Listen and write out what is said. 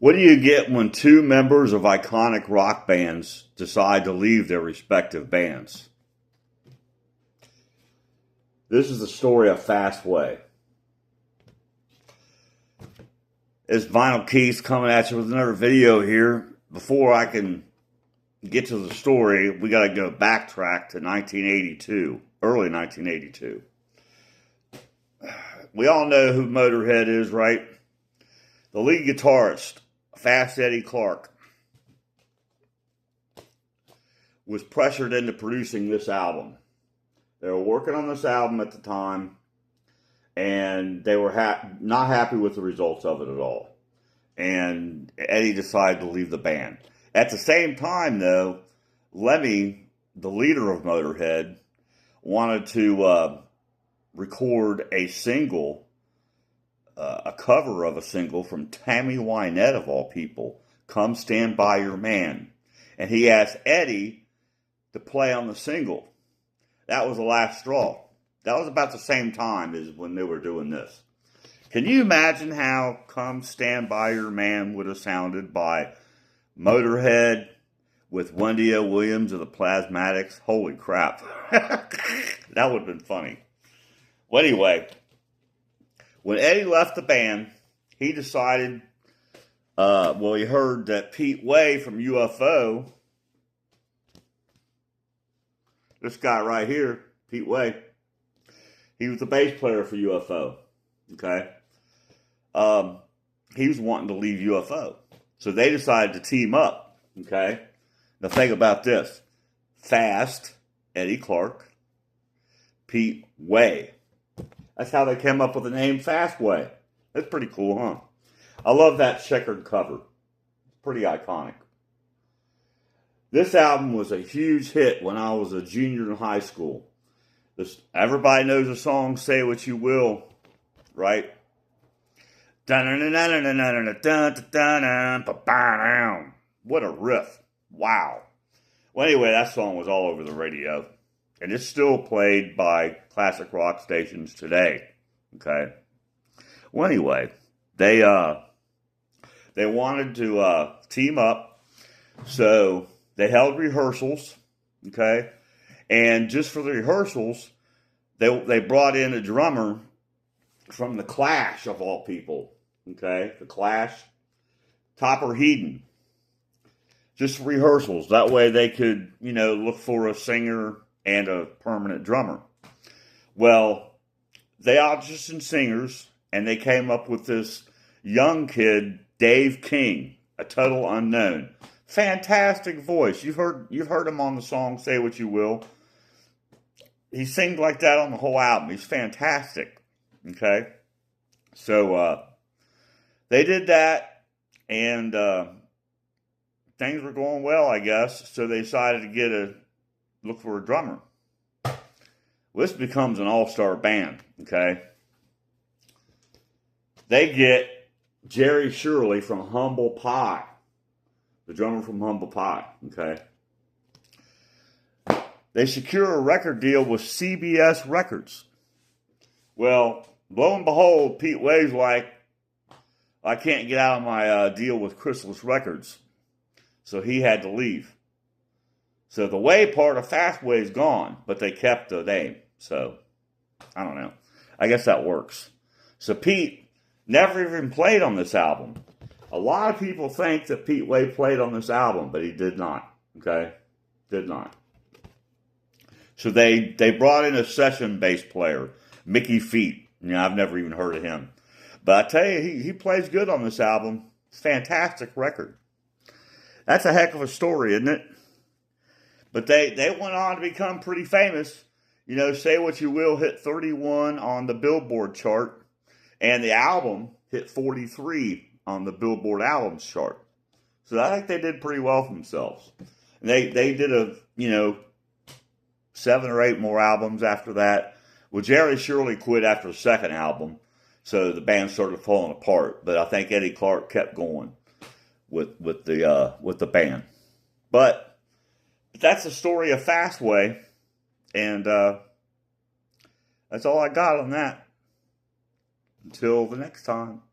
What do you get when two members of iconic rock bands decide to leave their respective bands? This is the story of Fastway. It's Vinyl Keith coming at you with another video here. Before I can get to the story, we got to go backtrack to 1982, early 1982. We all know who Motorhead is, right? The lead guitarist, Fast Eddie Clarke, was pressured into producing this album. They were working on this album at the time, and they were not happy with the results of it at all. And Eddie decided to leave the band. At the same time, though, Lemmy, the leader of Motorhead, wanted to record a single, a cover of a single from Tammy Wynette, of all people, "Come Stand By Your Man." And he asked Eddie to play on the single. That was the last straw. That was about the same time as when they were doing this. Can you imagine how "Come Stand By Your Man" would have sounded by Motorhead with Wendy O. Williams of the Plasmatics? Holy crap. That would have been funny. Well, anyway, when Eddie left the band, he decided, he heard that Pete Way from UFO, this guy right here, Pete Way, he was the bass player for UFO, okay? He was wanting to leave UFO. So they decided to team up, okay? Now think about this. Fast, Eddie Clarke, Pete Way. That's how they came up with the name Fastway. That's pretty cool, huh? I love that checkered cover. It's pretty iconic. This album was a huge hit when I was a junior in high school. Everybody knows the song "Say What You Will," right? What a riff. Wow. Well, anyway, that song was all over the radio. And it's still played by classic rock stations today. Okay? Well, anyway, they wanted to team up. So they held rehearsals. Okay? And just for the rehearsals, they brought in a drummer from The Clash, of all people. Okay? The Clash. Topper Headon. Just rehearsals. That way they could, look for a singer and a permanent drummer. Well, they auditioned singers, and they came up with this young kid, Dave King, a total unknown. Fantastic voice. You've heard him on the song "Say What You Will." He sings like that on the whole album. He's fantastic. Okay? So, they did that, and things were going well, I guess. So they decided to look for a drummer. Well, this becomes an all-star band, okay? They get Jerry Shirley from Humble Pie, the drummer from Humble Pie, okay? They secure a record deal with CBS Records. Well, lo and behold, Pete Way's like, I can't get out of my deal with Chrysalis Records. So he had to leave. So the Way part of Fastway is gone, but they kept the name. So, I don't know. I guess that works. So Pete never even played on this album. A lot of people think that Pete Way played on this album, but he did not. Okay? Did not. So they brought in a session bass player, Mickey Feet. I've never even heard of him. But I tell you, he plays good on this album. It's a fantastic record. That's a heck of a story, isn't it? But they went on to become pretty famous. "Say What You Will" hit 31 on the Billboard chart. And the album hit 43 on the Billboard Albums chart. So I think they did pretty well for themselves. And they did 7 or 8 more albums after that. Well, Jerry Shirley quit after the second album. So the band started falling apart. But I think Eddie Clarke kept going with the band. But that's the story of Fastway, and that's all I got on that. Until the next time.